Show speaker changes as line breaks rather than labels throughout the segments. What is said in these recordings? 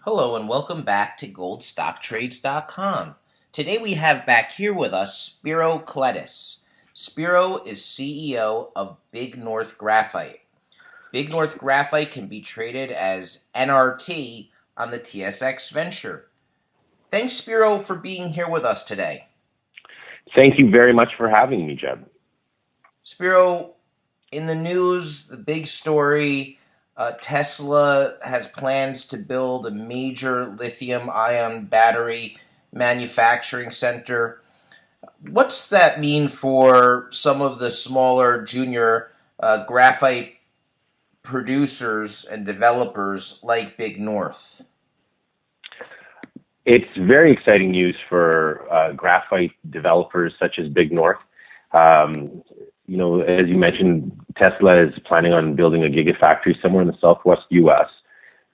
Hello and welcome back to goldstocktrades.com. Today we have back here with us Spiro Kletis. Spiro is CEO of Big North Graphite. Big North Graphite can be traded as NRT on the TSX Venture. Thanks, Spiro, for being here with us today.
Thank you very much for having me, Jeb.
Spiro, in the news, the big story, Tesla has plans to build a major lithium-ion battery manufacturing center. What's that mean for some of the smaller junior graphite producers and developers like Big North?
It's very exciting news for graphite developers such as Big North. As you mentioned, Tesla is planning on building a Gigafactory somewhere in the southwest U.S.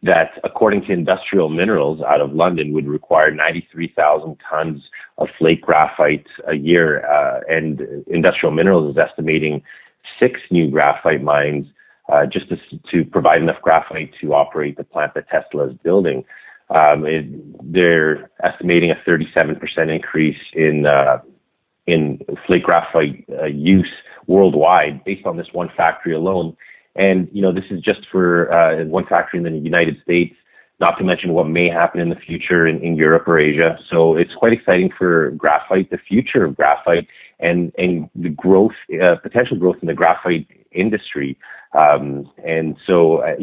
that, according to Industrial Minerals out of London, would require 93,000 tons of flake graphite a year. And Industrial Minerals is estimating 6 new graphite mines just to provide enough graphite to operate the plant that Tesla is building. They're estimating a 37% increase in flake graphite use worldwide based on this one factory alone. And, this is just for one factory in the United States, not to mention what may happen in the future in Europe or Asia. So it's quite exciting for graphite, the future of graphite, and the growth, potential growth in the graphite industry. And so, I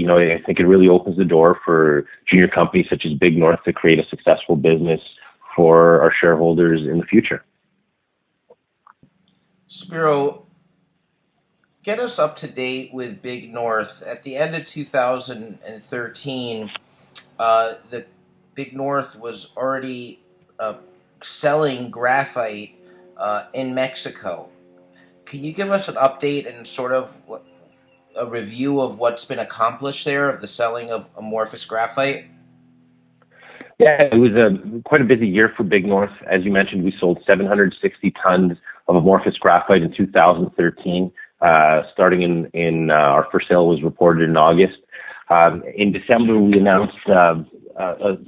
think it really opens the door for junior companies such as Big North to create a successful business for our shareholders in the future.
Spiro, get us up to date with Big North. At the end of 2013, the Big North was already selling graphite in Mexico. Can you give us an update and sort of a review of what's been accomplished there of the selling of amorphous graphite?
Yeah, it was quite a busy year for Big North. As you mentioned, we sold 760 tons of amorphous graphite in 2013. Starting in our first sale was reported in August. In December, we announced a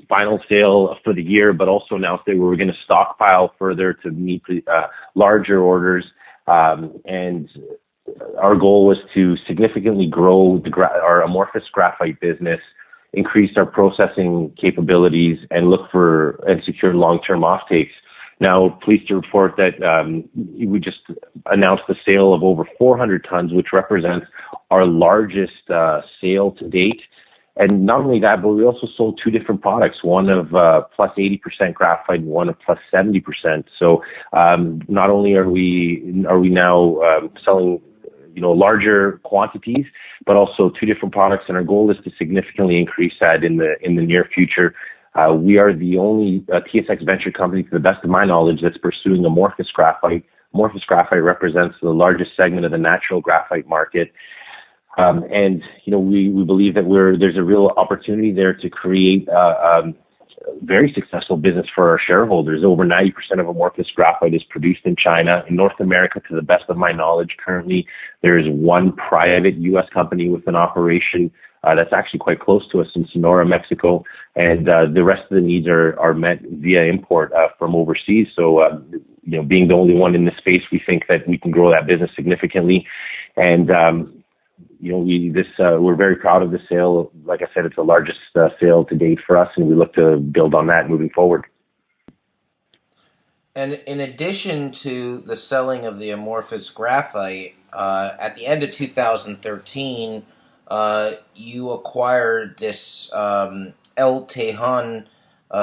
final sale for the year, but also announced that we were going to stockpile further to meet larger orders. And our goal was to significantly grow our amorphous graphite business, increase our processing capabilities, and look for and secure long-term offtakes. Now, pleased to report that we just announced the sale of over 400 tons, which represents our largest sale to date. And not only that, but we also sold 2 different products, one of plus 80% graphite and one of plus 70%. So not only are we now selling larger quantities, but also 2 different products, and our goal is to significantly increase that in the near future. We are the only TSX venture company, to the best of my knowledge, that's pursuing amorphous graphite. Amorphous graphite represents the largest segment of the natural graphite market. And we believe that there's a real opportunity there to create a very successful business for our shareholders. Over 90% of amorphous graphite is produced in China. In North America, to the best of my knowledge, currently there is one private U.S. company with an operation that's actually quite close to us in Sonora, Mexico, and the rest of the needs are met via import from overseas. So, being the only one in this space, we think that we can grow that business significantly. And we're very proud of the sale. Like I said, it's the largest sale to date for us, and we look to build on that moving forward.
And in addition to the selling of the amorphous graphite, at the end of 2013, you acquired this El Tejon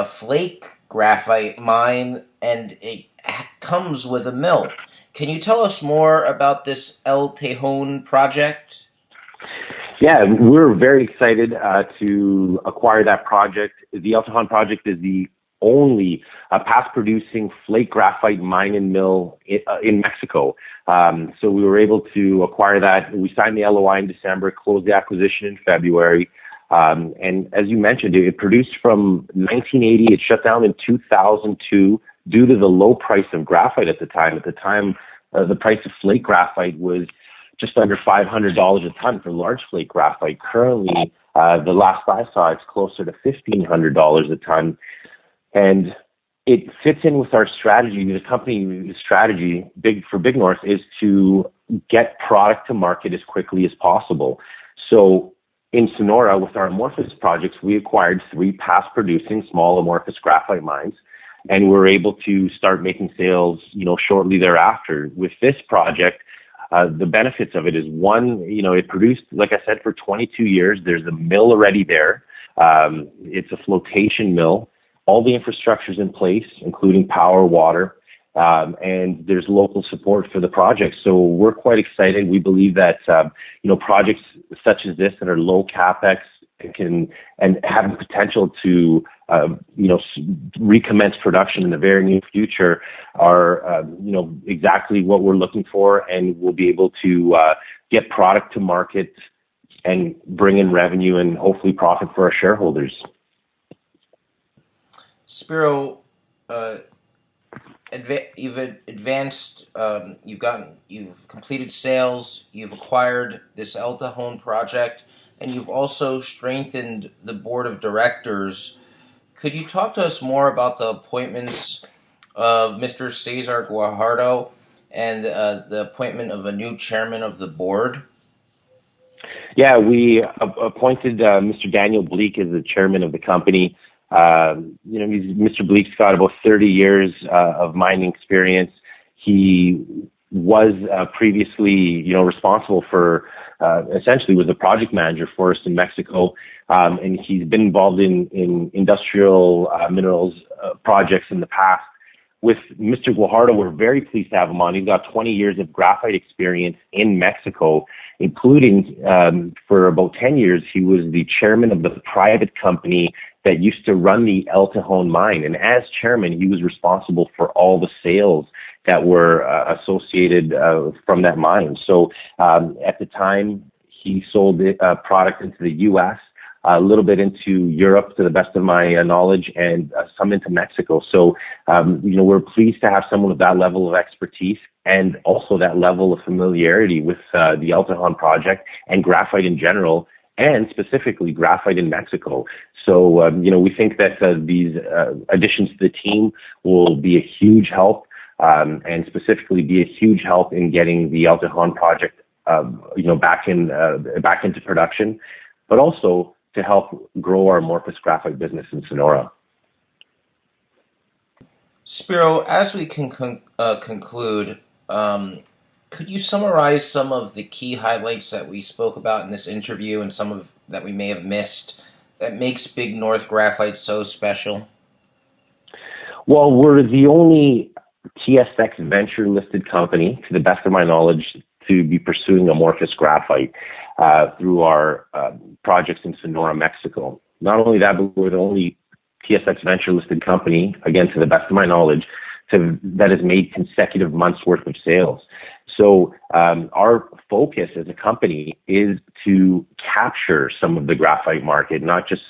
flake graphite mine, and it comes with a mill. Can you tell us more about this El Tejon project?
Yeah, we're very excited to acquire that project. The El Tejon project is the only past-producing flake graphite mine and mill in Mexico. So we were able to acquire that. We signed the LOI in December, closed the acquisition in February. And as you mentioned, it produced from 1980. It shut down in 2002 due to the low price of graphite at the time. At the time, the price of flake graphite was just under $500 a ton for large flake graphite. Currently, The last I saw, it's closer to $1,500 a ton. And it fits in with our strategy. The company's strategy for Big North is to get product to market as quickly as possible. So in Sonora, with our Amorphous projects, we acquired 3 past-producing small amorphous graphite mines, and we're able to start making sales, shortly thereafter. With this project, the benefits of it is, one, it produced, like I said, for 22 years. There's a mill already there. It's a flotation mill. All the infrastructure's in place, including power, water, and there's local support for the project. So we're quite excited. We believe that, projects such as this that are low capex and have the potential to, recommence production in the very near future are, exactly what we're looking for, and we'll be able to get product to market and bring in revenue and hopefully profit for our shareholders.
Spiro, you've advanced, you've completed sales, you've acquired this El Tejon project, and you've also strengthened the board of directors. Could you talk to us more about the appointments of Mr. Cesar Guajardo and the appointment of a new chairman of the board?
Yeah, we appointed Mr. Daniel Bleak as the chairman of the company. Mr. Bleak's got about 30 years of mining experience. He was previously, responsible for, essentially was the project manager for us in Mexico. And he's been involved in industrial minerals projects in the past. With Mr. Guajardo, we're very pleased to have him on. He's got 20 years of graphite experience in Mexico, including for about 10 years, he was the chairman of the private company that used to run the El Tejon mine. And as chairman, he was responsible for all the sales that were associated from that mine. So at the time, he sold product into the U.S., a little bit into Europe, to the best of my knowledge, and some into Mexico. So, we're pleased to have someone with that level of expertise and also that level of familiarity with the El Tejon project and graphite in general, and specifically graphite in Mexico. So, we think that these additions to the team will be a huge help, and specifically be a huge help in getting the El Tejon project, back into production, but also to help grow our Amorphous Graphite business in Sonora.
Spiro, as we can conclude, could you summarize some of the key highlights that we spoke about in this interview and some of that we may have missed that makes Big North Graphite so special?
Well, we're the only TSX Venture listed company, to the best of my knowledge, to be pursuing amorphous graphite through our projects in Sonora, Mexico. Not only that, but we're the only TSX Venture listed company, again, to the best of my knowledge, that has made consecutive months worth of sales. So our focus as a company is to capture some of the graphite market, not just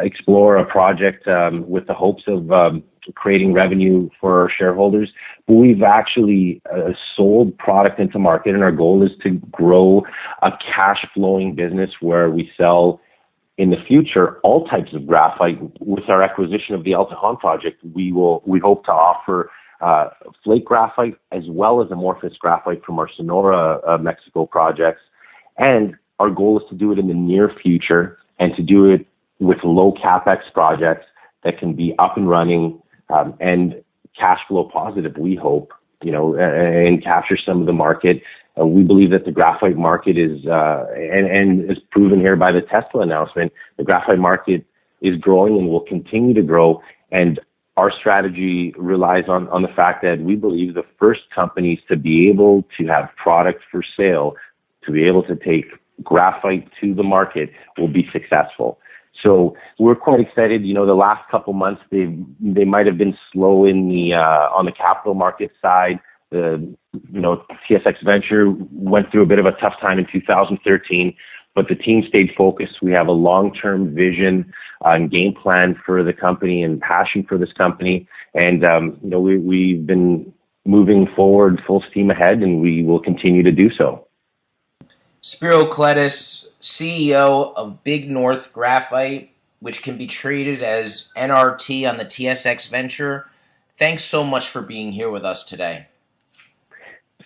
explore a project with the hopes of creating revenue for our shareholders. But we've actually sold product into market, and our goal is to grow a cash flowing business where we sell in the future all types of graphite. With our acquisition of the El Tejon project, we hope to offer flake graphite as well as amorphous graphite from our Sonora, Mexico projects. And our goal is to do it in the near future and to do it with low capex projects that can be up and running and cash flow positive, we hope, and capture some of the market. We believe that the graphite market is, and is proven here by the Tesla announcement, the graphite market is growing and will continue to grow. And our strategy relies on the fact that we believe the first companies to be able to have product for sale, to be able to take graphite to the market, will be successful. So we're quite excited. The last couple months, they might have been slow in the on the capital market side. TSX Venture went through a bit of a tough time in 2013, but the team stayed focused. We have a long-term vision and game plan for the company and passion for this company. And, we've been moving forward full steam ahead, and we will continue to do so.
Spiro Cledis, CEO of Big North Graphite, which can be traded as NRT on the TSX Venture. Thanks so much for being here with us today.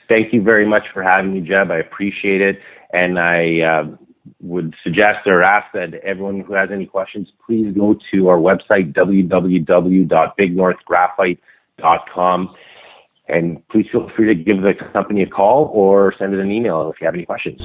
Thank you very much for having me, Jeb. I appreciate it. And I would suggest or ask that everyone who has any questions, please go to our website, www.bignorthgraphite.com. And please feel free to give the company a call or send it an email if you have any questions.